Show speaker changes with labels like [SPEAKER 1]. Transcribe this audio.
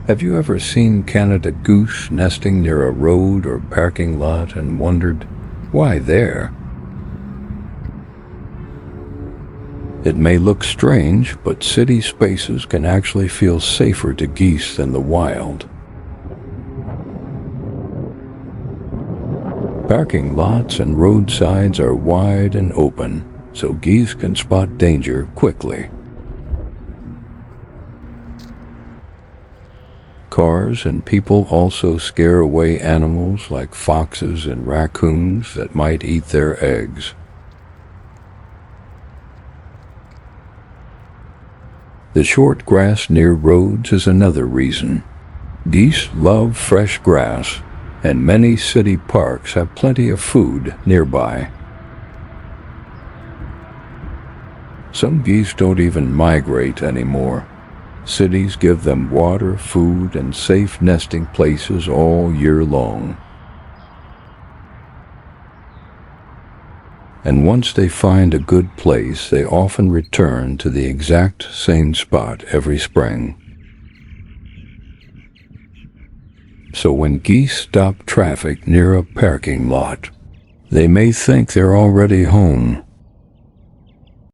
[SPEAKER 1] Have you ever seen Canada goose nesting near a road or parking lot and wondered, why there? It may look strange, but city spaces can actually feel safer to geese than the wild. Parking lots and roadsides are wide and open, so geese can spot danger quickly. Cars and people also scare away animals like foxes and raccoons that might eat their eggs. The short grass near roads is another reason. Geese love fresh grass, and many city parks have plenty of food nearby. Some geese don't even migrate anymore. Cities give them water, food, and safe nesting places all year long. And once they find a good place, they often return to the exact same spot every spring. So when geese stop traffic near a parking lot, they may think they're already home,